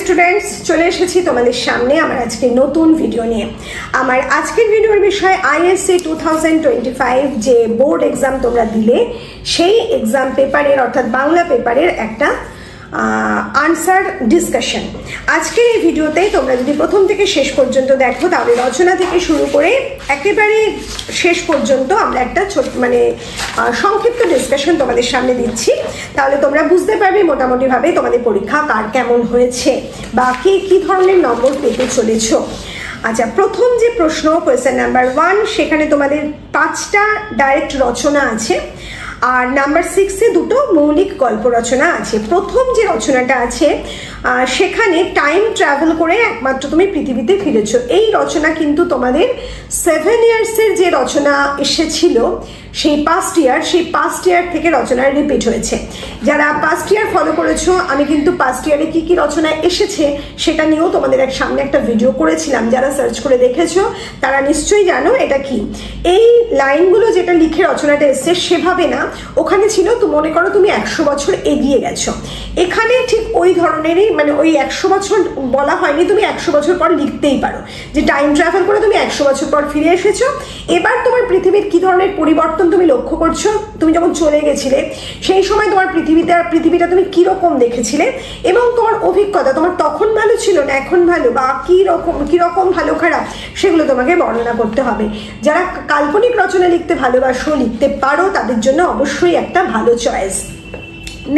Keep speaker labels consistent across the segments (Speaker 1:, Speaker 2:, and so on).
Speaker 1: Students, চলে এসেছি তোমাদের সামনে আমার আজকের নতুন ভিডিও নিয়ে। আমার আজকের ভিডিওর বিষয় ISC 2025 যে বোর্ড এক্সাম তোমরা দিলে সেই এক্সাম পেপারের অর্থাৎ বাংলা পেপারের একটা আনসার ডিসকাশন। আজকের এই ভিডিওতেই তোমরা যদি প্রথম থেকে শেষ পর্যন্ত দেখো তাহলে রচনা থেকে শুরু করে একেবারে শেষ পর্যন্ত আমরা একটা ছোট সংক্ষিপ্ত ডিসকাশন তোমাদের সামনে দিচ্ছি। তাহলে তোমরা বুঝতে পারবে মোটামুটিভাবে তোমাদের পরীক্ষা কার কেমন হয়েছে বা কে কী ধরনের নম্বর পেতে চলেছ। আচ্ছা, প্রথম যে প্রশ্ন কোয়েশ্চেন নাম্বার 1, সেখানে তোমাদের 5টা ডাইরেক্ট রচনা আছে আর নাম্বার 6-এ 2টো মৌলিক গল্প রচনা আছে। প্রথম যে রচনাটা আছে সেখানে টাইম ট্রাভেল করে একমাত্র তুমি পৃথিবীতে ফিরেছ। এই রচনা কিন্তু তোমাদের 7 ইয়ার্সের যে রচনা এসেছিল সেই পাস্ট ইয়ার থেকে রচনা রিপিট হয়েছে। যারা পাস্ট ইয়ার ফলো করেছো, আমি কিন্তু পাস্ট ইয়ারে কি কি রচনা এসেছে সেটা নিয়েও তোমাদের সামনে একটা ভিডিও করেছিলাম। যারা সার্চ করে দেখেছো তারা নিশ্চয়ই জানো এটা কি। এই লাইনগুলো যেটা লিখে রচনাটা এসছে সেভাবে না, ওখানে ছিল তো মনে করো তুমি 100 বছর এগিয়ে গেছো। এখানে ঠিক ওই ধরনেরই ওই 100 বছর বলা হয়নি, তুমি 100 বছর পর লিখতেই পারো যে টাইম ট্রাভেল করে তুমি 100 বছর পর ফিরে এসেছো। এবার তোমার পৃথিবীর কি ধরনের পরিবর্তন তুমি লক্ষ্য করছো, তুমি যখন চলে গেছিলে সেই সময় তোমার পৃথিবীটা তুমি কিরকম দেখেছিলে এবং তোমার অভিজ্ঞতা তোমার তখন ভালো ছিল না এখন ভালো, বা কিরকম ভালো খারাপ সেগুলো তোমাকে বর্ণনা করতে হবে। যারা কাল্পনিক রচনা লিখতে ভালোবাসো, লিখতে পারো, তাদের জন্য অবশ্যই একটা ভালো চয়েস।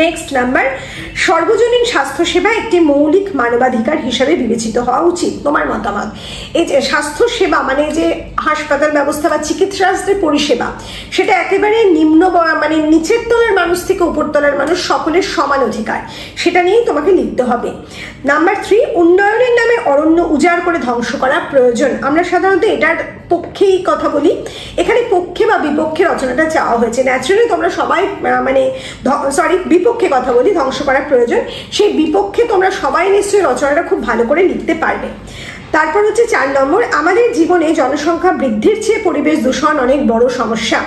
Speaker 1: নেক্সট নাম্বার, সর্বজনীন স্বাস্থ্যসেবা একটি মৌলিক মানবাধিকার হিসাবে বিবেচিত হওয়া উচিত। তোমার মতামত। এই যে স্বাস্থ্যসেবা যে হাসপাতাল ব্যবস্থা বা চিকিৎসার পরিষেবা, সেটা একেবারে নিচের তলার মানুষ থেকে উপর তলার মানুষ সকলের সমান অধিকার, সেটা নিয়েই তোমাকে লিখতে হবে। নাম্বার 3, উন্নয়নের নামে অরণ্য উজাড় করে ধ্বংস করা প্রয়োজন। আমরা সাধারণত এটার পক্ষেই কথা বলি, এখানে পক্ষে বা বিপক্ষে রচনাটা চাওয়া হয়েছে। ন্যাচারালি তোমরা সবাই বিপক্ষে কথা বলি, ধ্বংস করা প্রয়োজন। সেই বিপক্ষে তোমরা সবাই নিশ্চয়ই রচনাটা খুব ভালো করে লিখতে পারবে। তারপর হচ্ছে 4 নম্বর, আমাদের জীবনে জনসংখ্যা বৃদ্ধির চেয়ে পরিবেশ দূষণ অনেক বড় সমস্যা।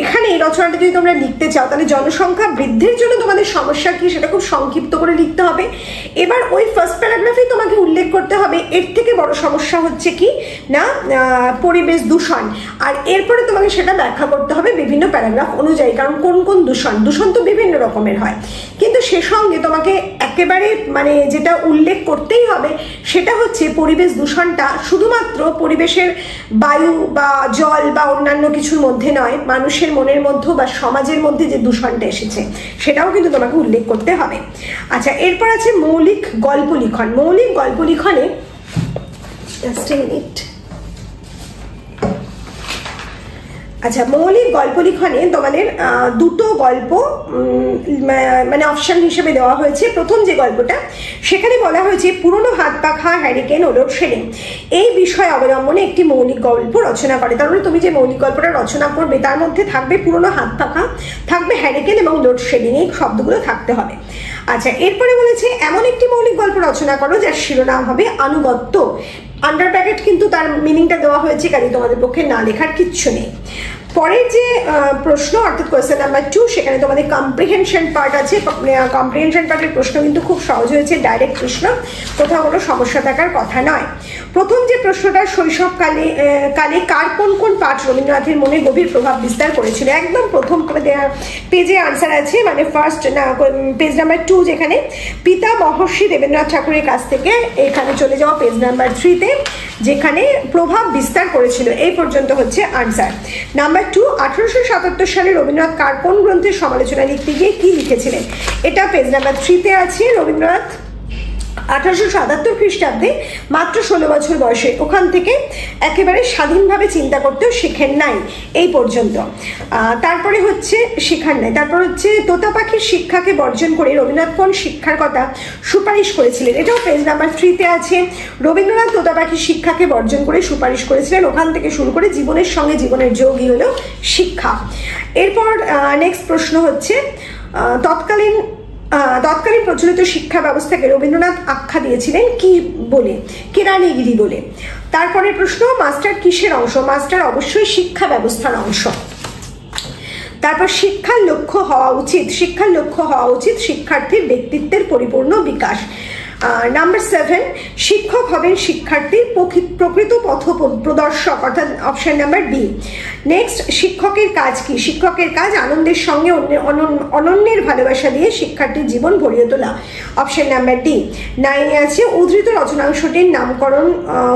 Speaker 1: এখানে এই রচনাটা যদি তোমরা লিখতে চাও তাহলে জনসংখ্যা বৃদ্ধির জন্য তোমাদের সমস্যা কি সেটা খুব সংক্ষিপ্ত করে লিখতে হবে। এবার ওই ফার্স্ট প্যারাগ্রাফে তোমাকে উল্লেখ করতে হবে এর থেকে বড় সমস্যা হচ্ছে কি না পরিবেশ দূষণ, আর এরপরে তোমাকে সেটা ব্যাখ্যা করতে হবে বিভিন্ন প্যারাগ্রাফ অনুযায়ী, কারণ কোন দূষণ তো বিভিন্ন রকমের হয়। কিন্তু সে সঙ্গে তোমাকে একেবারে যেটা উল্লেখ করতেই হবে সেটা হচ্ছে পরিবেশ দূষণটা শুধুমাত্র পরিবেশের বায়ু বা জল বা অন্যান্য কিছুর মধ্যে নয়, মানুষের মনের মধ্যে বা সমাজের মধ্যে যে দূষণটা এসেছে সেটাও কিন্তু তোমাকে উল্লেখ করতে হবে। আচ্ছা, এরপর আছে মৌলিক গল্প লিখন। মৌলিক গল্প লিখনে মৌলিক গল্প লিখনে তোমাদের 2টো গল্প অপশন হিসেবে দেওয়া হয়েছে। প্রথম যে গল্পটা সেখানে বলা হয়েছে পুরনো হাত পাখা, হ্যারিকেন ও লোডশেডিং এই বিষয় অবলম্বনে একটি মৌলিক গল্প রচনা করে। তার মানে তুমি যে মৌলিক গল্পটা রচনা করবে তার মধ্যে থাকবে পুরনো হাত পাখা, থাকবে হ্যারিকেন এবং লোডশেডিং, এই শব্দগুলো থাকতে হবে। আচ্ছা, এরপরে বলেছে এমন একটি মৌলিক গল্প রচনা করো যার শিরোনাম হবে আনুগত্য। আন্ডার ব্র্যাকেট কিন্তু তার মিনিংটা দেওয়া হয়েছে, কাজে তোমাদের পক্ষে না লেখার কিচ্ছু নেই। পরের যে প্রশ্ন অর্থাৎ কোয়েশ্চেন নাম্বার 2, সেখানে তোমাদের কম্প্রিহেনশন পার্ট আছে। কম্প্রিহেনশন পার্টের প্রশ্ন কিন্তু খুব সহজ হয়েছে, ডাইরেক্ট প্রশ্ন, কোথাও কোনো সমস্যা থাকার কথা নয়। প্রথম যে প্রশ্নটা, শৈশবকালে কার কোন পাঠ রবীন্দ্রনাথের মনে গভীর প্রভাব বিস্তার করেছিল। একদম প্রথম পেজে আনসার আছে, পেজ নাম্বার 2, যেখানে পিতা মহর্ষি দেবেন্দ্রনাথ ঠাকুরের কাছ থেকে এখানে চলে যাওয়া পেজ নাম্বার 3-তে, যেখানে প্রভাব বিস্তার করেছিল এই পর্যন্ত হচ্ছে আনসার। নাম্বার 2, 1877 সালে রবীন্দ্রনাথ কার কোন গ্রন্থের সমালোচনা লিখতে গিয়ে কি লিখেছিলেন, এটা পেজ নাম্বার 3-তে আছে। রবীন্দ্রনাথ 1877 খ্রিস্টাব্দে মাত্র 16 বছর বয়সে ওখান থেকে একেবারে স্বাধীনভাবে চিন্তা করতেও শেখেন নাই এই পর্যন্ত। তারপরে হচ্ছে শেখার নাই। তারপর হচ্ছে তোতা পাখির শিক্ষাকে বর্জন করে রবীন্দ্রনাথ কোন শিক্ষার কথা সুপারিশ করেছিলেন, এটাও পেজ নাম্বার 3-তে আছে। রবীন্দ্রনাথ তোতা পাখির শিক্ষাকে বর্জন করে সুপারিশ করেছিলেন, ওখান থেকে শুরু করে জীবনের সঙ্গে জীবনের যোগই হলো শিক্ষা। এরপর নেক্সট প্রশ্ন হচ্ছে তৎকালীন প্রচলিত শিক্ষা ব্যবস্থাকে রবীন্দ্রনাথ আখ্যা দিয়েছিলেন কি বলে, কেরানিগিরি বলে। তারপরে প্রশ্ন, মাস্টার কিসের অংশ? মাস্টার অবশ্যই শিক্ষা ব্যবস্থার অংশ। তারপর শিক্ষার লক্ষ্য হওয়া উচিত শিক্ষার্থীর ব্যক্তিত্বের পরিপূর্ণ বিকাশ। নাম্বার 7, শিক্ষক হবেন শিক্ষার্থীর প্রকৃত পথ প্রদর্শক, অর্থাৎ অপশন নাম্বার বি। নেক্সট, শিক্ষকের কাজ কি? শিক্ষকের কাজ আনন্দের সঙ্গে অনন্যের ভালোবাসা দিয়ে শিক্ষার্থীর জীবন ভরিয়ে তোলা, অপশন নাম্বার ডি। 9 আছে, উদ্ধৃত রচনাংশটির নামকরণ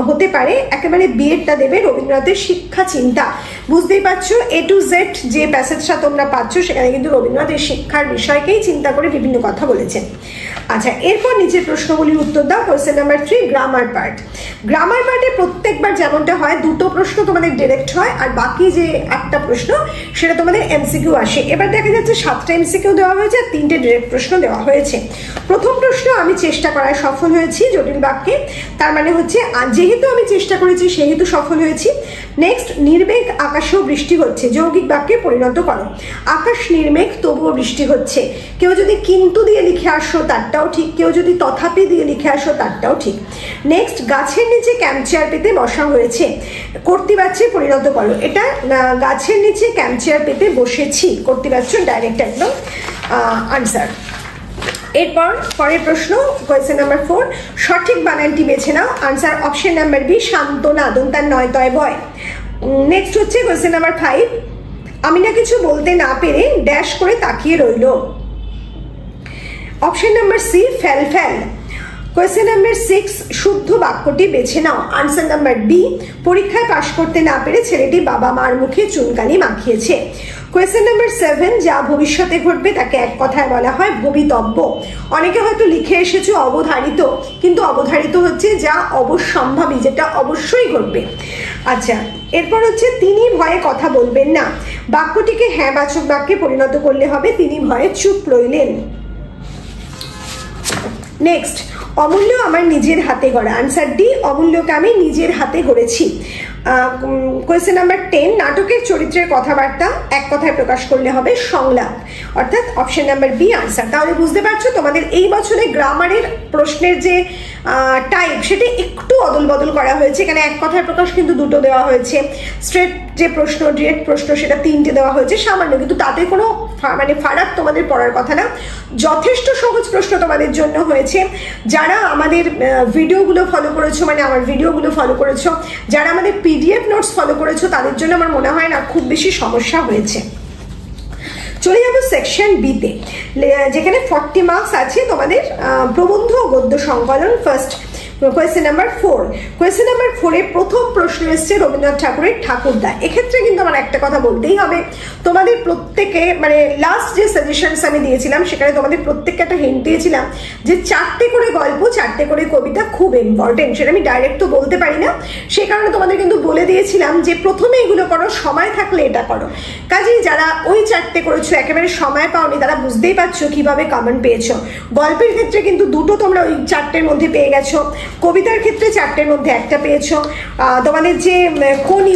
Speaker 1: হতে পারে, একেবারে বিয়েরটা দেবে রবীন্দ্রনাথের শিক্ষা চিন্তা। বুঝতেই পারছো A to Z যে প্যাসেজটা তোমরা পাচ্ছ সেখানে কিন্তু রবীন্দ্রনাথের শিক্ষার বিষয়কেই চিন্তা করে বিভিন্ন কথা বলেছেন। আচ্ছা, এরপর নিচের প্রশ্নগুলির উত্তর দাও। Question number 3, grammar part. Grammar পার্টে প্রত্যেকবার যেমনটা হয়, দুটো প্রশ্ন তোমাদের ডিরেক্ট হয় আর বাকি যে একটা প্রশ্ন সেটা তোমাদের এমসিকিউ আসে। এবার দেখা যাচ্ছে 7টা এমসিকিউ দেওয়া হয়েছে আর 3টে ডিরেক্ট প্রশ্ন দেওয়া হয়েছে। প্রথম প্রশ্ন, আমি চেষ্টা করায় সফল হয়েছি জটিল বাক্যে, তার মানে হচ্ছে যেহেতু আমি চেষ্টা করেছি সেহেতু সফল হয়েছি। নেক্সট, নির্মেঘ আকাশেও বৃষ্টি হচ্ছে, যৌগিক বাক্যে পরিণত করো। আকাশ নির্মেঘ তবুও বৃষ্টি হচ্ছে। কেউ যদি কিন্তু দিয়ে লিখে আসো তারটাও ঠিক, কেউ যদি তথাপি দিয়ে লিখে আসো তারটাও ঠিক। নেক্সট, গাছের নিচে ক্যাম্প চেয়ার পেতে বসা হয়েছে, কর্তৃবাচ্যে পরিণত করো। এটা গাছের নিচে ক্যাম্প চেয়ার পেতে বসেছি, কর্তৃবাচ্য ডাইরেক্ট একদম আনসার। এরপর পরের প্রশ্ন, কোয়েশ্চেন নাম্বার 4, সঠিক বানানটি বেছে নাও। আনসার অপশন নাম্বার বি, সান্ত্বনা, দন্তার নয় তয় বয়। নেক্সট হচ্ছে কোয়েশ্চেন নাম্বার 5, আমি না কিছু বলতে না পেরে ড্যাশ করে তাকিয়ে রইল, অপশন নাম্বার সি, ফ্যাল ফ্যাল। কোয়েশ্চেন নাম্বার 6, শুদ্ধ বাক্যটি বেছে নাও। আনসার নাম্বার বি, পরীক্ষায় পাশ করতে না পেরে ছেলেটি বাবা মার মুখে চুনকালি মাখিয়েছে। কোয়েশ্চেন নাম্বার 7, যা ভবিষ্যতে ঘটবে তাকে এক কথায় বলা হয় ভবিতব্য। অনেকে হয়তো লিখে এসেছো অবধারিত, কিন্তু অবধারিত হচ্ছে যা অবশ্যম্ভাবী, যেটা অবশ্যই ঘটবে। আচ্ছা, এরপর হচ্ছে তিনি ভয়ে কথা বলবেন না, বাক্যটিকে হ্যাঁ বাচক বাক্যে পরিণত করলে হবে তিনি ভয়ে চুপ রইলেন। নেক্সট, অমূল্য আমার নিজের হাতে গড়া। আনসার ডি, অমূল্যকে আমি নিজের হাতে গড়েছি। কোয়েশ্চেন নাম্বার 10, নাটকের চরিত্রের কথাবার্তা এক কথায় প্রকাশ করলে হবে সংলাপ, অর্থাৎ অপশন নাম্বার বি আনসার। তাহলে বুঝতে পারছো তোমাদের এই বছরে গ্রামারের প্রশ্নের যে টাইপ সেটা একটু অদল বদল করা হয়েছে। এখানে এক কথায় প্রকাশ কিন্তু দুটো দেওয়া হয়েছে, স্ট্রেট যে প্রশ্ন ডিরেক্ট প্রশ্ন সেটা 3টে দেওয়া হয়েছে, সামান্য, কিন্তু তাতে কোনো মানে ফারাক তোমাদের পড়ার কথা না। যথেষ্ট সহজ প্রশ্ন তোমাদের জন্য হয়েছে। যারা আমাদের ভিডিওগুলো ফলো করেছো, মানে আমার ভিডিওগুলো ফলো করেছো, যারা আমাদের PDF নোটস ফলো করেছো, তাদের জন্য আমার মনে হয় না খুব বেশি সমস্যা হয়েছে। চলে যাবো সেকশন বিতে, যেখানে 40 মার্কস আছে তোমাদের প্রবন্ধ ও গদ্য সংকলন। First question number 4। Question number 4 এ প্রথম প্রশ্ন এসছে রবীন্দ্রনাথ ঠাকুরের ঠাকুরদা। এক্ষেত্রে কিন্তু আমার একটা কথা বলতেই হবে, তোমাদের প্রত্যেকে মানে লাস্ট যে সাজেশনস আমি দিয়েছিলাম সেখানে তোমাদের প্রত্যেককে একটা হিন্ট দিয়েছিলাম যে 4টে করে গল্প 4টে করে কবিতা খুব ইম্পর্টেন্ট। সেটা আমি ডাইরেক্ট তো বলতে পারি না, সে কারণে তোমাদের কিন্তু বলে দিয়েছিলাম যে প্রথমে এগুলো করো, সময় থাকলে এটা করো। কাজেই যারা ওই 4টে করেছো একেবারে সময় পাওনি তারা বুঝতেই পারছো কিভাবে কমন পেয়েছো। গল্পের ক্ষেত্রে কিন্তু 2টো তোমরা ওই 4টের মধ্যে পেয়ে গেছো, কবিতার ক্ষেত্রে 4টের মধ্যে একটা পেয়েছো। তোমাদের যে কোনি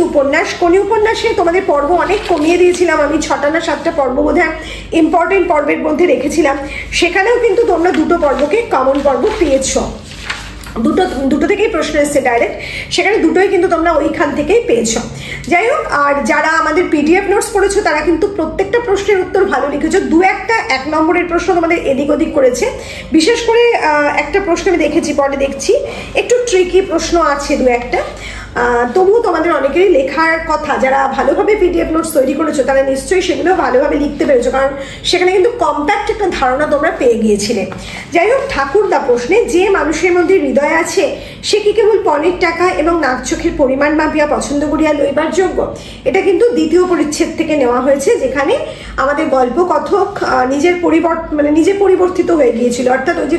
Speaker 1: উপন্যাসে তোমাদের পর্ব অনেক কমিয়ে দিয়েছিলাম আমি, 6টা না 7টা পর্ব বোধহয় ইম্পর্টেন্ট পর্বের মধ্যে রেখেছিলাম, সেখানেও কিন্তু তোমরা 2টো পর্বকে কমন পর্ব পেয়েছো। দুটো থেকেই প্রশ্ন এসছে ডাইরেক্ট, সেখানে দুটোই কিন্তু তোমরা ওইখান থেকেই পেয়েছো। যাই হোক, আর যারা আমাদের PDF নোটস পড়েছো তারা কিন্তু প্রত্যেকটা প্রশ্নের উত্তর ভালো লিখেছো। 1 নম্বরের প্রশ্ন তোমাদের এদিক ওদিক করেছে, বিশেষ করে একটা প্রশ্ন আমি দেখেছি, পরে দেখছি একটু ট্রিকি প্রশ্ন আছে 2-1টা, তবুও তোমাদের অনেকেরই লেখার কথা। যারা ভালোভাবে PDF নোটস তৈরি করেছো তারা নিশ্চয়ই সেগুলো ভালোভাবে লিখতে পেরেছো, কারণ সেখানে কিন্তু কম্প্যাক্ট একটা ধারণা তোমরা পেয়ে গিয়েছিলে। যাই হোক, ঠাকুরদা প্রশ্নে যে মানুষের মধ্যে হৃদয় আছে সে কি কেবল পণের টাকা এবং নাক চোখের পরিমাণ মাপিয়া পছন্দ করিয়া লইবার যোগ্য। এটা কিন্তু 2য় পরিচ্ছেদ থেকে নেওয়া হয়েছে, যেখানে আমাদের গল্প কথক নিজে পরিবর্তিত হয়ে গিয়েছিল। অর্থাৎ ওই যে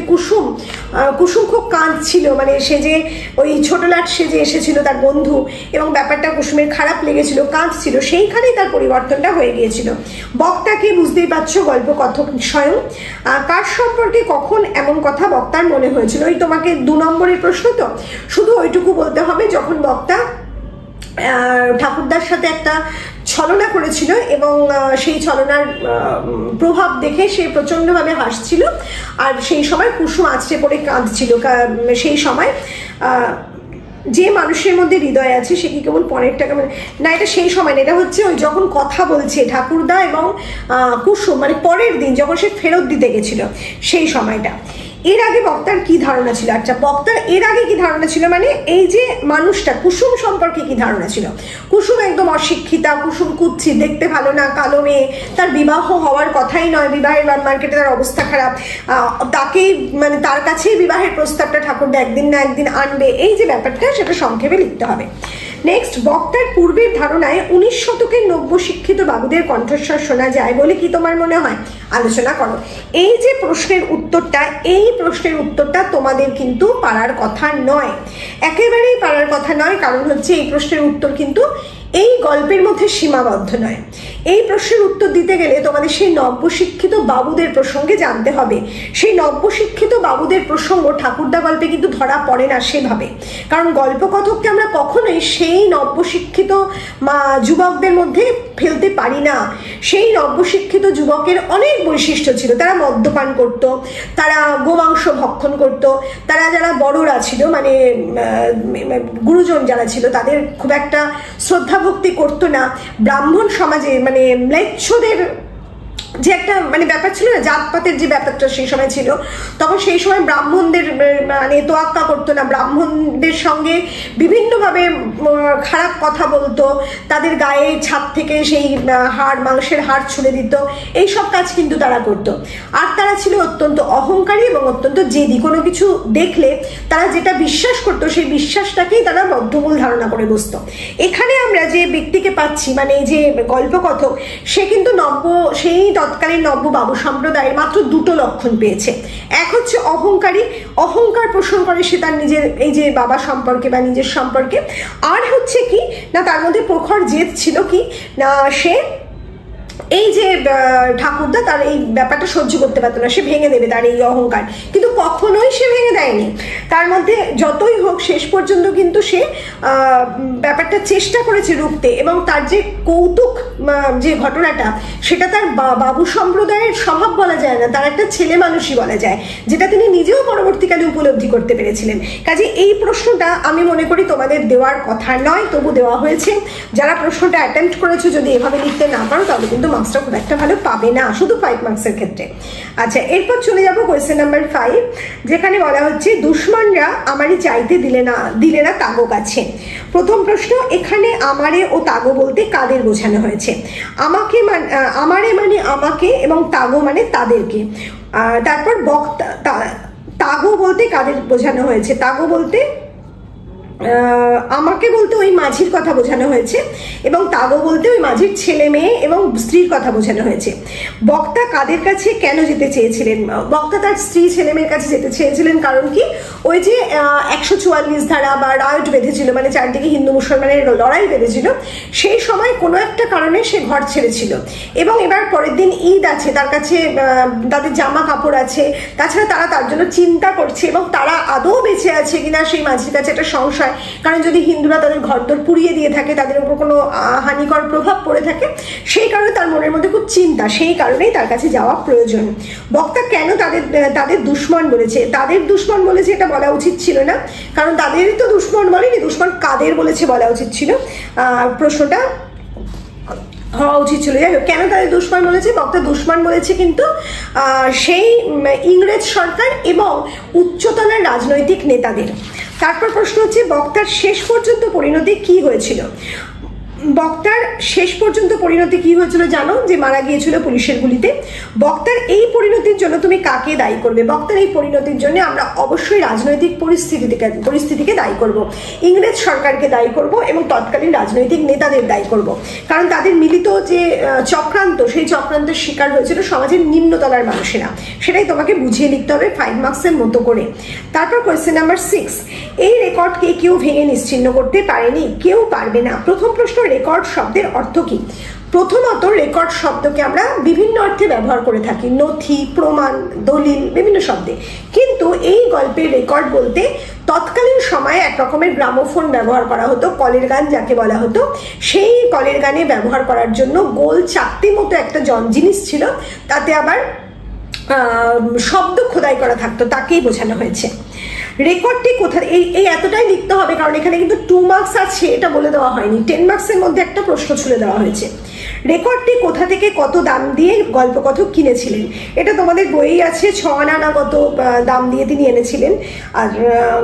Speaker 1: কুসুম খুব কাঁদছিল, মানে সে যে ওই ছোট লাট সে যে এসেছিল তার বন্ধু, এবং ব্যাপারটা কুসুমের খারাপ লেগেছিল, কাঁদছিল, সেইখানেই তার পরিবর্তনটা হয়ে গিয়েছিল। বক্তাকে বুঝতেই পারছো গল্প কথক স্বয়ং। কার সম্পর্কে কখন এমন কথা বক্তার মনে হয়েছিল, ওই তোমাকে 2 নম্বরের প্রশ্ন, তো শুধু ওইটুকু বলতে হবে যখন বক্তা ঠাকুরদার সাথে একটা ছলনা করেছিল এবং সেই ছলনার প্রভাব দেখে সে প্রচন্ডভাবে হাসছিল, আর সেই সময় কুসুম আছড়ে পড়ে কাঁদছিল। সেই সময় যে মানুষের মধ্যে হৃদয় আছে সে কি কেবল পণের টাকা না, এটা সেই সময় না, এটা হচ্ছে ওই যখন কথা বলছে ঠাকুরদা এবং কুসুম, মানে পরের দিন যখন সে ফেরত দিতে গেছিল সেই সময়টা। এর আগে বক্তার কি ধারণা ছিল? আচ্ছা, বক্তার এর আগে কি ধারণা ছিল মানে এই যে মানুষটা কুসুম সম্পর্কে কি ধারণা ছিল? কুসুম একদম অশিক্ষিতা, কুসুম কুৎসিত, দেখতে ভালো না, কালো মেয়ে, তার বিবাহ হওয়ার কথাই নয়, বিবাহের মার্কেটে তার অবস্থা খারাপ, তাকেই মানে তার কাছেই বিবাহের প্রস্তাবটা ঠাকুরদা একদিন না একদিন আনবে, এই যে ব্যাপারটা সেটা সংক্ষেপে লিখতে হবে। নেক্সট, বক্তার পূর্বের ধারণায় 19 শতকের নব্য শিক্ষিত বাবুদের কণ্ঠস্বর শোনা যায় বলে কি তোমার মনে হয়? আলোচনা করো। এই যে প্রশ্নের উত্তরটা, এই প্রশ্নের উত্তরটা তোমাদের কিন্তু পারার কথা নয়, একেবারেই পারার কথা নয়। কারণ হচ্ছে এই প্রশ্নের উত্তর কিন্তু এই গল্পের মধ্যে সীমাবদ্ধ নয়। এই প্রশ্নের উত্তর দিতে গেলে তোমাদের সেই নব্যশিক্ষিত বাবুদের প্রসঙ্গে জানতে হবে। সেই নব্যশিক্ষিত বাবুদের প্রসঙ্গ ঠাকুরদা গল্পে কিন্তু ধরা পড়ে না সেভাবে, কারণ গল্পকথককে আমরা কখনোই সেই নব্যশিক্ষিত যুবকদের মধ্যে ফেলতে পারি না। সেই নব্যশিক্ষিত যুবকের অনেক বৈশিষ্ট্য ছিল। তারা মদ্যপান করত, তারা গোমাংস ভক্ষণ করত, তারা যারা বড়রা ছিল মানে গুরুজন যারা ছিল তাদের খুব একটা শ্রদ্ধা ভক্তি করতো না। ব্রাহ্মণ সমাজে মানে ম্লেচ্ছদের যে একটা মানে ব্যাপার ছিল না, জাতপাতের যে ব্যাপারটা সেই সময় ছিল, তখন সেই সময় ব্রাহ্মণদের মানে তোয়াক্কা করতো না, ব্রাহ্মণদের সঙ্গে বিভিন্নভাবে খারাপ কথা বলতো, তাদের গায়ে ছাদ থেকে সেই হাড়, মাংসের হাড় ছুঁড়ে দিত, এইসব কাজ কিন্তু তারা করতো। আর তারা ছিল অত্যন্ত অহংকারী এবং অত্যন্ত জেদি। কোনো কিছু দেখলে তারা যেটা বিশ্বাস করতো সেই বিশ্বাসটাকেই তারা বদ্ধমূল ধারণা করে বসতো। এখানে আমরা যে ব্যক্তিকে পাচ্ছি মানে যে গল্পকথক, সে কিন্তু সেই তৎকালীন নব্য বাবু সম্প্রদায়ের মাত্র দুটো লক্ষণ পেয়েছে। এক হচ্ছে অহংকারী, অহংকার পোষণ করে সে তার নিজের এই যে বাবা সম্পর্কে বা নিজের সম্পর্কে। আর হচ্ছে কি না, তার মধ্যে প্রখর জেদ ছিল কি না, সে এই যে ঠাকুরদা তার এই ব্যাপারটা সহ্য করতে পারতো না, সে ভেঙে দেবে তার এই অহংকার, কিন্তু কখনোই সে ভেঙে দেয়নি। তার মধ্যে যতই হোক শেষ পর্যন্ত কিন্তু সে ব্যাপারটা চেষ্টা করেছে রুখতে, এবং তার যে কৌতুক যে ঘটনাটা সেটা তার বাবু সম্প্রদায়ের স্বভাব বলা যায় না, তার একটা ছেলে মানুষই বলা যায়, যেটা তিনি নিজেও পরবর্তীকালে উপলব্ধি করতে পেরেছিলেন। কাজে এই প্রশ্নটা আমি মনে করি তোমাদের দেওয়ার কথা নয়, তবু দেওয়া হয়েছে। যারা প্রশ্নটা অ্যাটেম্প্ট করেছো যদি এভাবে লিখতে না পারো তাহলে কিন্তু মার্কসটা খুব একটা ভালো পাবে না, শুধু 5 মার্কসের ক্ষেত্রে। আচ্ছা, এরপর চলে যাবো কোয়েশ্চেন নাম্বার 5, যেখানে বলা হচ্ছে দুশ্মনরা আমারই চাইতে দিলে না তাগো কাছে। প্রথম প্রশ্ন, এখানে আমারে ও তাগো বলতে কাদের বোঝানো হয়েছে? আমারে মানে আমাকে এবং তাগো মানে তাদেরকে। তারপর তাগো বলতে কাদের বোঝানো হয়েছে? তাগো বলতে আমাকে বলতে ওই মাঝির কথা বোঝানো হয়েছে, এবং তাগো বলতে ওই মাঝির ছেলে মেয়ে এবং স্ত্রীর কথা বোঝানো হয়েছে। বক্তা কাদের কাছে কেন যেতে চেয়েছিলেন? বক্তা তার স্ত্রী ছেলে মেয়ের কাছে যেতে চেয়েছিলেন কারণ কি, ওই যে 144 ধারা বা রায়ট বেঁধেছিল, মানে চারদিকে হিন্দু মুসলমানের লড়াই বেঁধেছিল, সেই সময় কোনো একটা কারণে সে ঘর ছেড়েছিল, এবং এবার পরের দিন ঈদ আছে, তার কাছে তাদের জামা কাপড় আছে, তাছাড়া তারা তার জন্য চিন্তা করছে এবং তারা আদৌ বেঁচে আছে কিনা সেই মাঝির কাছে একটা সংশয়, কারণ যদি হিন্দুরা তাদের ঘরদোর পুড়িয়ে দিয়ে থাকে, তাদের উপর কোনো হানিকর প্রভাব পড়ে থাকে, সেই কারণে তার মনের মধ্যে খুব চিন্তা, সেই কারণেই তার কাছে যাওয়া প্রয়োজন। বক্তা কেন তাদের দুশ্মন বলেছে? তাদের দুশ্মন বলেছে এটা বলা উচিত ছিল না, কারণ তাদেরই তো দুশ্মন বলেনি, দুশ্মন কাদের বলেছে বলা উচিত ছিল, প্রশ্নটা হওয়া উচিত ছিল। যাই হোক, কেন তাদের দুশ্মন বলেছে? বক্তা দুশ্মন বলেছে কিন্তু সেই ইংরেজ সরকার এবং উচ্চতলার রাজনৈতিক নেতাদের। তারপর প্রশ্ন হচ্ছে বক্তার শেষ পর্যন্ত পরিণতি কি হয়েছিল? বক্তার শেষ পর্যন্ত পরিণতি কি হয়েছিল জানো? যে মারা গিয়েছিল পুলিশের গুলিতে। বক্তার এই পরিণতির জন্য তুমি কাকে দায়ী করবে? বক্তার এই পরিণতির জন্য আমরা অবশ্যই রাজনৈতিক পরিস্থিতিকে দায়ী করব, ইংরেজ সরকারকে দায়ী করব এবং তৎকালীন রাজনৈতিক নেতাদের দায়ী করব, কারণ তাদের মিলিত যে চক্রান্ত, সেই চক্রান্তের শিকার হয়েছিল সমাজের নিম্নতলার মানুষেরা। সেটাই তোমাকে বুঝিয়ে লিখতে হবে 5 মার্কসের মতো করে। তারপর কোয়েশ্চেন নাম্বার 6, এই রেকর্ডকে কেউ ভেঙে নিশ্চিহ্ন করতে পারেনি, কেউ পারবে না। প্রথম প্রশ্ন, রেকর্ড শব্দের অর্থ কি? প্রথমত, রেকর্ড শব্দকে আমরা বিভিন্ন অর্থে ব্যবহার করে থাকি, নথি, প্রমাণ, দলিল, বিভিন্ন শব্দে, কিন্তু এই গল্পের রেকর্ড বলতে তৎকালীন সময়ে এক রকমের গ্রামোফোন ব্যবহার করা হতো, কলের গান যাকে বলা হতো। সেই কলের গানে ব্যবহার করার জন্য গোল চাকতি মতো একটা জিনিস ছিল, তাতে আবার শব্দ খোদাই করা থাকতো, তাকেই বোঝানো হয়েছে। রেকর্ডটি কোথা, এই এতটাই লিখতে হবে কারণ এখানে কিন্তু 2 মার্কস আছে, এটা বলে দেওয়া হয়নি। 10 মার্কসের মধ্যে একটা প্রশ্ন ছুড়ে দেওয়া হয়েছে। রেকর্ডটি কোথা থেকে কত দাম দিয়ে গল্পকথক কিনেছিলেন? এটা তোমাদের বইই আছে, 6 আনা না কত দাম দিয়ে তিনি এনেছিলেন আর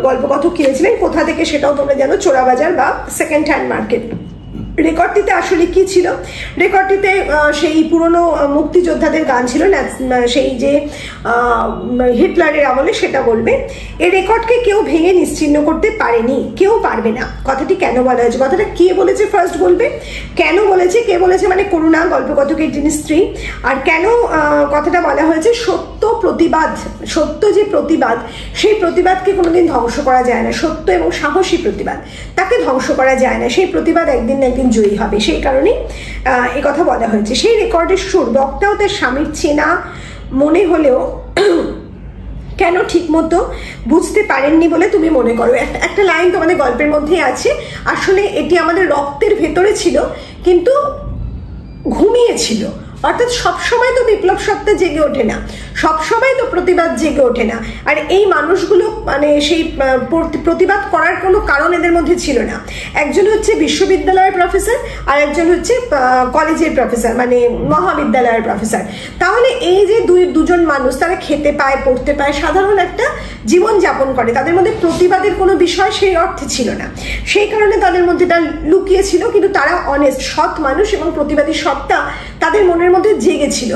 Speaker 1: গল্পকথক কিনেছিলেন। কোথা থেকে সেটাও তোমরা জানো, চোরাবাজার বা সেকেন্ড হ্যান্ড মার্কেট। রেকর্ডটিতে আসলে কি ছিল? রেকর্ডটিতে সেই পুরনো মুক্তিযোদ্ধাদের গান ছিল, সেই যে হিটলারের আমলে, সেটা বলবে। এই রেকর্ডকে কেউ ভেঙে নিশ্চিহ্ন করতে পারেনি, কেউ পারবে না। কথাটি কেন বলা হয়েছে? কথাটা কে বলেছে ফার্স্ট বলবে, কেন বলেছে, কে বলেছে মানে করুণা, গল্পকথকের যিনি স্ত্রী। আর কেন কথাটা বলা হয়েছে? সত্য প্রতিবাদ, সত্য যে প্রতিবাদ, সেই প্রতিবাদকে কোনোদিন ধ্বংস করা যায় না। সত্য এবং সাহসী প্রতিবাদ, তাকে ধ্বংস করা যায় না। সেই প্রতিবাদ একদিন না একদিন জয়ী হবে, সেই কারণেই এই কথা বলা হয়েছে। সেই রেকর্ডের সুর বক্তাও তার স্বামীর চেনা মনে হলেও কেন ঠিক মতো বুঝতে পারেননি বলে তুমি মনে করো? একটা লাইন তোমাদের গল্পের মধ্যেই আছে, আসলে এটি আমাদের রক্তের ভেতরে ছিল কিন্তু ঘুমিয়েছিল। অর্থাৎ সবসময় তো বিপ্লব সত্তা জেগে ওঠে না, সবসময় তো প্রতিবাদ জেগে ওঠে না। আর এই মানুষগুলো মানে সেই প্রতিবাদ করার কোনো কারণ এদের মধ্যে ছিল না। একজন হচ্ছে বিশ্ববিদ্যালয়ের প্রফেসর আর একজন হচ্ছে কলেজের প্রফেসর, মানে মহাবিদ্যালয়ের প্রফেসর। তাহলে এই যে দুজন মানুষ, তারা খেতে পায়, পড়তে পায়, সাধারণ একটা জীবন যাপন করে, তাদের মধ্যে প্রতিবাদের কোনো বিষয় সেই অর্থে ছিল না। সেই কারণে তাদের মধ্যে এটা লুকিয়ে ছিল, কিন্তু তারা অনেস্ট, সৎ মানুষ এবং প্রতিবাদী সত্তা তাদের মনের মধ্যে জেগেছিল।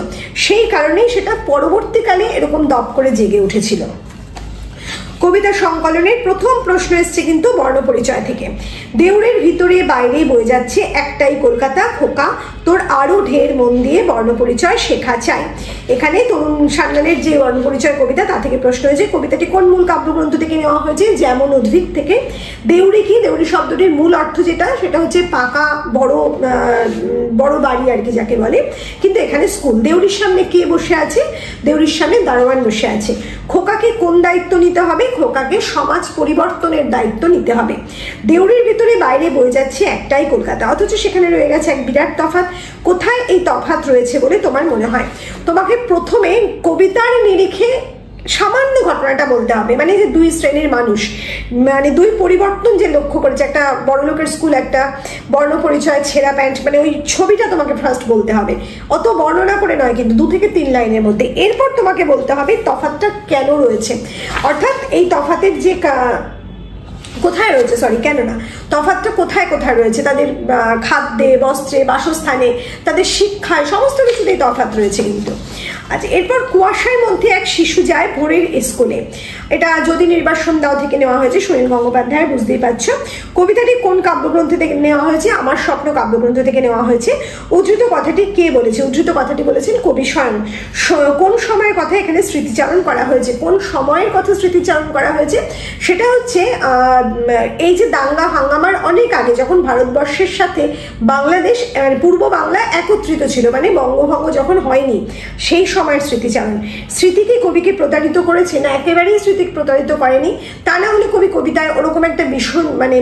Speaker 1: সেই কারণেই সেটা পরবর্তীকালে এরকম দপ করে জেগে উঠেছিল। কবিতা সংকলনের প্রথম প্রশ্ন এসছে কিন্তু বর্ণপরিচয় থেকে। দেউড়ের ভিতরে বাইরে বয়ে যাচ্ছে একটাই কলকাতা, খোকা তোর আরো ঢের মন দিয়ে বর্ণপরিচয় শেখা চাই। এখানে তরুণ সান্যালের যে বর্ণপরিচয় কবিতা, তা থেকে প্রশ্ন হয়েছে কবিতাটি কোন মূল কাব্যগ্রন্থ থেকে নেওয়া হয়েছে? যেমন উদ্ভিদ থেকে। দেউড়ি কি? দেউড়ি শব্দটির মূল অর্থ যেটা, সেটা হচ্ছে পাকা বড় বাড়ি আর কি যাকে বলে, কিন্তু এখানে স্কুল। দেউড়ির সামনে কে বসে আছে? দেউড়ির সামনে দারোয়ান বসে আছে। খোকাকে কোন দায়িত্ব নিতে হবে? খোকাকে সমাজ পরিবর্তনের দায়িত্ব নিতে হবে। দেউড়ির ভিতরে বাইরে বয়ে যাচ্ছে একটাই কলকাতা, অথচ সেখানে রয়ে গেছে এক বিরাট তফাৎ। কোথায় এই তফাৎ রয়েছে বলে তোমার মনে হয়? তোমাকে প্রথমে কবিতার নিরিখে সামান্য ঘটনাটা বলতে হবে, মানে যে দুই শ্রেণীর মানুষ, মানে দুই পরিবর্তন যে লক্ষ্য করেছে। একটা বড় লোকের স্কুল, একটা বর্ণ পরিচয়, ছেঁড়া প্যান্ট, মানে ওই ছবিটা তোমাকে ফার্স্ট বলতে হবে, অত বর্ণনা করে নয়, কিন্তু 2 থেকে 3 লাইনের মধ্যে। এরপর তোমাকে বলতে হবে তফাৎটা কেন রয়েছে, অর্থাৎ এই তফাতের যে কোথায় রয়েছে, কেন না, তফাৎটা কোথায় কোথায় রয়েছে, তাদের খাদ্যে, বস্ত্রে, বাসস্থানে, তাদের শিক্ষায়, সমস্ত কিছুতেই তফাৎ রয়েছে কিন্তু। আচ্ছা, এরপর কুয়াশার মধ্যে এক শিশু যায় ভোরের স্কুলে। এটা যদি নির্বাসন দাও থেকে নেওয়া হয়েছে, সুনীল গঙ্গোপাধ্যায়, বুঝতেই পারছো। কবিতাটি কোন কাব্যগ্রন্থ থেকে নেওয়া হয়েছে? আমার স্বপ্ন কাব্যগ্রন্থ থেকে নেওয়া হয়েছে। উদ্ধৃত কথাটি কে বলেছে? উদ্ধৃত কথাটি বলেছেন কবি স্বয়ং। কোন সময়ের কথা এখানে স্মৃতিচারণ করা হয়েছে? কোন সময়ের কথা স্মৃতিচারণ করা হয়েছে? সেটা হচ্ছে এই যে দাঙ্গা হাঙ্গামার অনেক আগে, যখন ভারতবর্ষের সাথে বাংলাদেশ, পূর্ব বাংলা একত্রিত ছিল, মানে বঙ্গভঙ্গ যখন হয়নি, সেই সময়ের স্মৃতিচারণ। স্মৃতিকে কবিকে প্রতারিত করেছে না? একেবারেই স্মৃতিকে প্রতারিত করেনি। তা না হলে কবি কবিতায় ওরকম একটা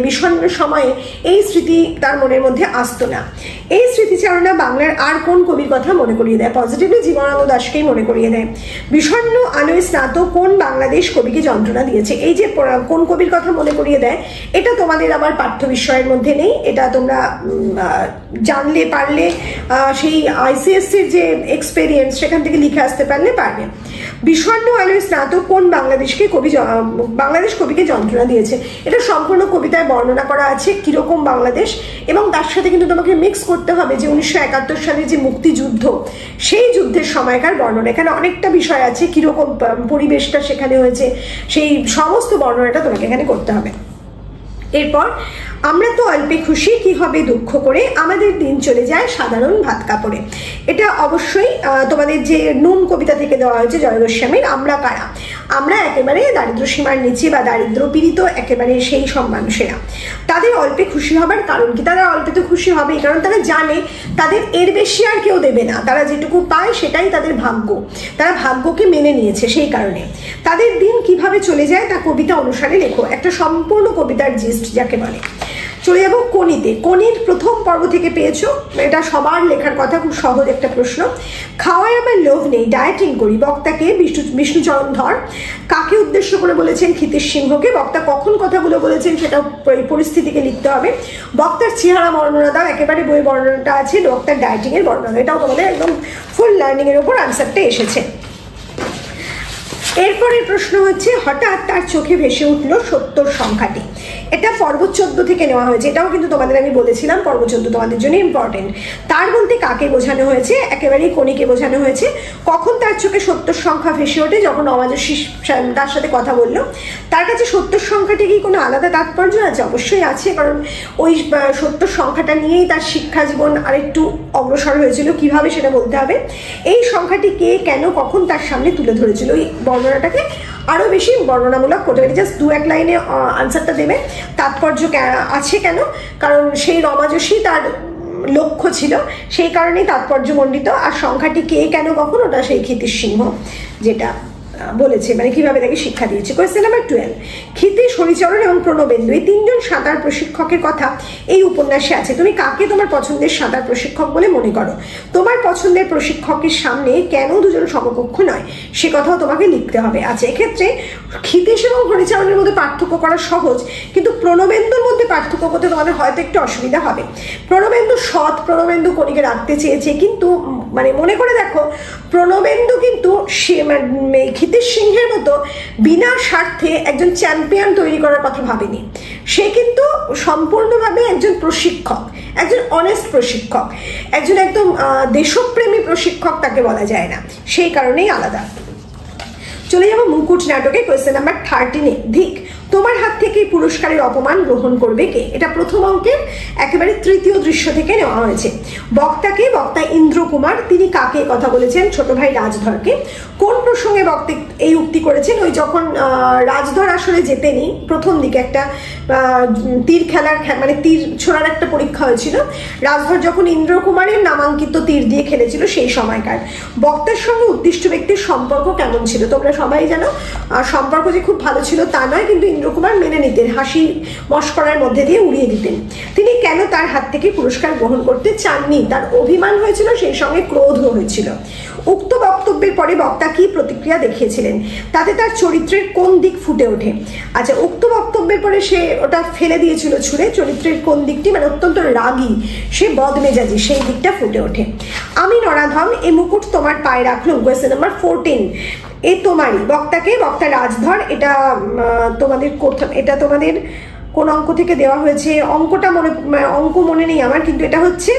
Speaker 1: বিষণ্ণ সময়ে এই স্মৃতি তার মনের মধ্যে আসতো না। এই স্মৃতিচারণা বাংলার আর কোন কবির কথা মনে করিয়ে দেয়? পজিটিভলি জীবনানন্দ দাশকেই মনে করিয়ে দেয়। বিষণ্ণ আলোয় স্নাত কোন বাংলাদেশ কবিকে যন্ত্রণা দিয়েছে? এই যে কোন কবির কথা মনে করিয়ে দেয়, এটা তোমাদের আবার পাঠ্য বিষয়ের মধ্যে নেই। এটা তোমরা জানলে পারলে, সেই ICSE-র যে এক্সপেরিয়েন্স, সেখান থেকে লিখে আসতে পারলে পারবে। বিষণ্ণ আলোয় স্নাত কোন বাংলাদেশ কবিকে যন্ত্রণা দিয়েছে? এটা সম্পূর্ণ কবিতায় বর্ণনা করা আছে কিরকম বাংলাদেশ, এবং তার সাথে কিন্তু তোমাকে মিক্স করতে হবে যে 1971 সালে যে মুক্তিযুদ্ধ, সেই যুদ্ধের সময়কার বর্ণনা। এখানে অনেকটা বিষয় আছে, কিরকম পরিবেশটা সেখানে হয়েছে, সেই সমস্ত বর্ণনাটা তোমাকে এখানে করতে হবে। এরপর আমরা তো অল্পে খুশি, কি হবে দুঃখ করে, আমাদের দিন চলে যায় সাধারণ ভাত কাপড়ে। এটা অবশ্যই তোমাদের যে নুন কবিতা থেকে দেওয়া হয়েছে জয় গোস্বামীর। আমরা কারা? আমরা একেবারে দারিদ্র সীমার নিচে বা দারিদ্র পীড়িত, একেবারে সেই সব মানুষেরা। তাদের অল্পে খুশি হবার কারণ কি? তারা অল্পে খুশি হবেই, কারণ তারা জানে তাদের এর বেশি আর কেউ দেবে না। তারা যেটুকু পায় সেটাই তাদের ভাগ্য, তারা ভাগ্যকে মেনে নিয়েছে। সেই কারণে তাদের দিন কিভাবে চলে যায় তা কবিতা অনুসারে লেখো। একটা সম্পূর্ণ কবিতার জিস্ট যাকে বলে। চলে যাবো কোনিতে। কোনির প্রথম পর্ব থেকে পেয়েছো, এটা সবার লেখার কথা, খুব সহজ একটা প্রশ্ন। খাওয়ায় আমার লোভ নেই, ডায়েটিং করি। বক্তাকে বিষ্ণুচরণ ধর কাকে উদ্দেশ্য করে বলেছেন? ক্ষিতিশ সিংহকে। বক্তা কখন কথাগুলো বলেছেন সেটা পরিস্থিতিকে লিখতে হবে। বক্তার চেহারা বর্ণনা দাও, একেবারে বই বর্ণনাটা আছে। বক্তার ডায়েটিং এর বর্ণনা, এটাও তোমাদের একদম ফুল লার্নিং এর উপর আনসারটা এসেছে। এরপরের প্রশ্ন হচ্ছে, হঠাৎ তার চোখে ভেসে উঠলো 70 সংখ্যাটি। এটা পর্ব 14 থেকে নেওয়া হয়েছে, এটাও কিন্তু তোমাদের আমি বলেছিলাম পর্ব 14 তোমাদের জন্য ইম্পর্টেন্ট। তার বলতে কাকে বোঝানো হয়েছে? একেবারেই কোনিকে বোঝানো হয়েছে। কখন তার চোখে 70 সংখ্যা ভেসে ওঠে? যখন অমাজস্বী তার সাথে কথা বললো। তার কাছে 70 সংখ্যাটি কি কোনো আলাদা তাৎপর্য আছে? অবশ্যই আছে, কারণ ওই 70 সংখ্যাটা নিয়েই তার শিক্ষা জীবন আরেকটু অগ্রসর হয়েছিল। কিভাবে সেটা বলতে হবে। এই সংখ্যাটি কে, কেন, কখন তার সামনে তুলে ধরেছিল, এই বর্ণনাটাকে আরো বেশি বর্ণনামূলক করতে পারি। জাস্ট 2-1 লাইনে আনসারটা দেবে। তাৎপর্য আছে কেন? কারণ সেই রমাযশী তার লক্ষ্য ছিল, সেই কারণেই তাৎপর্যমণ্ডিত। আর সংখ্যাটি কে, কেন, কখন, ওটা সেই ক্ষিতিশ সিংহ যেটা বলেছে, মানে কিভাবে তাকে শিক্ষা দিয়েছে। কোয়েশ্চেন নাম্বার 12, ক্ষিতিশ, হরিচরণ এবং প্রণবেন্দু এই 3 জন সাঁতার প্রশিক্ষকের কথা এই উপন্যাসে আছে। তুমি কাকে তোমার পছন্দের সাঁতার প্রশিক্ষক বলে মনে করো? তোমার পছন্দের প্রশিক্ষকের সামনে কেন দুজন সমকক্ষ নয় সে কথাও তোমাকে লিখতে হবে। আচ্ছা, এক্ষেত্রে ক্ষিতিশ এবং হরিচরণের মধ্যে পার্থক্য করা সহজ, কিন্তু প্রণবেন্দুর মধ্যে পার্থক্য করতে তোমাদের হয়তো একটু অসুবিধা হবে। প্রণবেন্দু সৎ, প্রণবেন্দু কোনিকে রাখতে চেয়েছে, কিন্তু মানে মনে করে দেখো, প্রণবেন্দু কিন্তু ক্ষিতিশ সিংহের মতো বিনা স্বার্থে একজন চ্যাম্পিয়ন তৈরি করার কথা ভাবেনি। সে কিন্তু সম্পূর্ণভাবে একজন প্রশিক্ষক, একজন অনেস্ট প্রশিক্ষক, একজন একদম দেশপ্রেমী প্রশিক্ষক তাকে বলা যায় না, সেই কারণেই আলাদা। চলে যাবো মুকুট নাটকে। কোয়েশ্চেন নাম্বার 13, ধিক, তোমার হাত থেকে পুরস্কারের অপমান গ্রহণ করবে কে? এটা প্রথম অঙ্কের একেবারে 3য় দৃশ্য থেকে নেওয়া হয়েছে। বক্তাকে, বক্তা ইন্দ্রকুমার, তিনি কাকে কথা বলেছেন? ছোট ভাই রাজধরকে। কোন প্রসঙ্গে বক্তা এই উক্তি করেছেন? ওই যখন রাজধর আসলে জেতেনি, প্রথম দিকে একটা তীর খেলার মানে তীর ছোড়ার একটা পরীক্ষা হয়েছিল, রাজধর যখন ইন্দ্রকুমারের নামাঙ্কিত তীর দিয়ে খেলেছিল সেই সময়কার। বক্তার সঙ্গে উদ্দিষ্ট ব্যক্তির সম্পর্ক কেমন ছিল? তোমরা সবাই জানো সম্পর্ক যে খুব ভালো ছিল তা নয়, কিন্তু ইন্দ্রকুমার মেনে নিতেন, হাসি মশকরার মধ্যে দিয়ে উড়িয়ে দিতেন। তিনি কেন তার হাত থেকে পুরস্কার গ্রহণ করতে চাননি? তার অভিমান হয়েছিল, সেই সঙ্গে ক্রোধও হয়েছিল। উক্ত বক্তব্যের পরে বক্তা কি প্রতিক্রিয়া দেখিয়েছিলেন? তাতে তার চরিত্রের কোন দিক ফুটে ওঠে? আচ্ছা, উক্ত বক্তব্যের পরে সে ওটা ফেলে দিয়েছিল ছুঁড়ে, চরিত্রের কোন দিকটি, মানে অত্যন্ত রাগী, সে বদমেজাজি, সেই দিকটা ফুটে ওঠে। আমি নরাধম, এ মুকুট তোমার পায়ে রাখলুম। কোয়েশ্চেন নাম্বার 14, এ তোমারই। বক্তাকে, বক্তা রাজধর। এটা তোমাদের এটা তোমাদের কোন অঙ্ক থেকে দেওয়া হয়েছে? অঙ্কটা অঙ্ক মনে নেই আমার, কিন্তু এটা হচ্ছে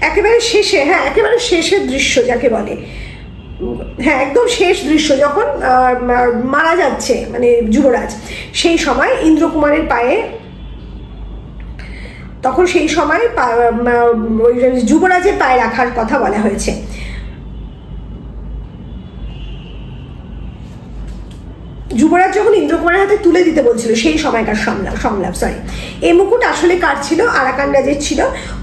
Speaker 1: একেবারে শেষে, হ্যাঁ একেবারে শেষের দৃশ্য যাকে বলে, হ্যাঁ একদম শেষ দৃশ্য, যখন মারা যাচ্ছে মানে যুবরাজ, সেই সময় ইন্দ্রকুমারের পায়ে, তখন সেই সময় যুবরাজের পায়ে রাখার কথা বলা হয়েছে। যুবরাজ যখন ইন্দ্রকুমারের হাতে তুলে দিতে বলছিল সেই সময়কার সংলাপ। সরি, এই মুকুট আসলে কার ছিল? আরাকান রাজের ছিল।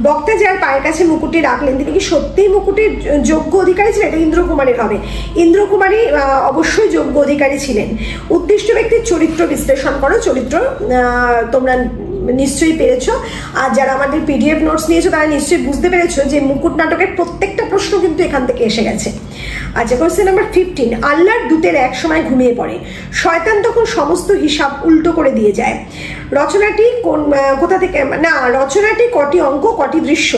Speaker 1: বক্তা যার পায়ের কাছে মুকুটটি রাখলেন তিনি কি সত্যিই মুকুটের যোগ্য অধিকারী ছিলেন? এটা ইন্দ্রকুমারের হবে। ইন্দ্রকুমারী অবশ্যই যোগ্য অধিকারী ছিলেন। উদ্দিষ্ট ব্যক্তির চরিত্র বিশ্লেষণ করো। চরিত্র তোমরা নিশ্চয়ই পেরেছো, আর যারা আমাদের PDF নোটস নিয়েছো তারা নিশ্চয়ই বুঝতে পেরেছো যে মুকুট নাটকের প্রত্যেকটা প্রশ্ন কিন্তু এখান থেকে এসে গেছে। আচ্ছা, কোয়েশ্চেন নাম্বার 15, আল্লাহর দূতের এক সময় ঘুমিয়ে পড়ে, শয়তান তখন সমস্ত হিসাব উল্টো করে দিয়ে যায়। রচনাটি কোথা থেকে, না রচনাটি কটি অঙ্ক, কটি দৃশ্য?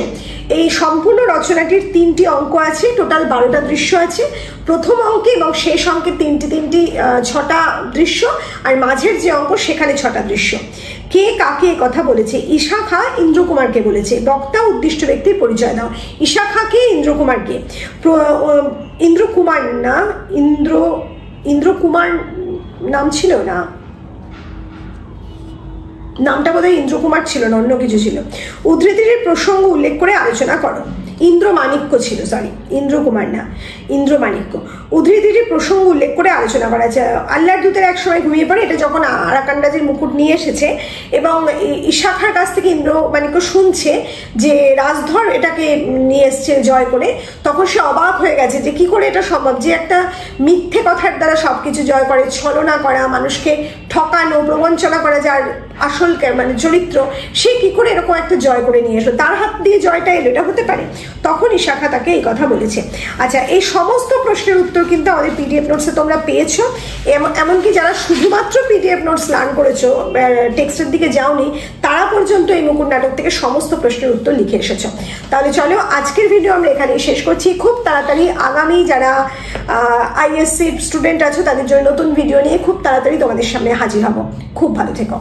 Speaker 1: এই সম্পূর্ণ রচনাটির 3টি অঙ্ক আছে, টোটাল 12টা দৃশ্য আছে। প্রথম অঙ্কে এবং শেষ অঙ্কে 3টি 6টা দৃশ্য, আর মাঝের যে অঙ্ক সেখানে 6টা দৃশ্য। কে কাকে কথা বলেছে? ঈশা খাঁ ইন্দ্রকুমারকে বলেছে। বক্তা উদ্দিষ্ট ব্যক্তির পরিচয় দাও। ঈশা খাঁকে, ইন্দ্রকুমারকে। ইন্দ্রকুমার না, ইন্দ্রকুমার নাম ছিল না, নামটা বোধহয় ইন্দ্রকুমার ছিল না, অন্য কিছু ছিল। উদ্ধৃতির প্রসঙ্গ উল্লেখ করে আলোচনা করো। ইন্দ্রমাণিক্য ছিল, সরি ইন্দ্রকুমার না, ইন্দ্রমাণিক্য। উদ্ধৃতিটি প্রসঙ্গ উল্লেখ করে আলোচনা করা যায়। আল্লাহর দূতের এক সময় ঘুমিয়ে পড়ে, এটা যখন আরাকানরাজের মুকুট নিয়ে এসেছে এবং ইশাখার কাছ থেকে ইন্দ্রমাণিক্য শুনছে যে রাজধর এটাকে নিয়ে এসছে জয় করে, তখন সে অবাক হয়ে গেছে যে কি করে এটা সম্ভব, যে একটা মিথ্যে কথার দ্বারা সবকিছু জয় করে, ছলনা করা, মানুষকে ঠকানো, প্রবঞ্চনা করা, যার আসল মানে চরিত্র, সে কি করে এরকম একটা জয় করে নিয়ে এসো, তার হাত দিয়ে জয়টা এলো, এটা হতে পারে? তখন ইশাখা তাকে এই কথা বলেছে। আচ্ছা, এই সমস্ত প্রশ্নের উত্তর কিন্তু আমাদের পিডিএফ নোটসে তোমরা পেয়েছো, এমনকি যারা শুধুমাত্র পিডিএফ নোটস লার্ন করেছো, টেক্সটের দিকে যাওনি, তারা পর্যন্ত এই মুকুট নাটক থেকে সমস্ত প্রশ্নের উত্তর লিখে এসেছো। তাহলে চলো আজকের ভিডিও আমরা এখানেই শেষ করছি। খুব তাড়াতাড়ি আগামী যারা আইএসসি স্টুডেন্ট আছো তাদের জন্য নতুন ভিডিও নিয়ে খুব তাড়াতাড়ি তোমাদের সামনে হাজির হব। খুব ভালো থেকো।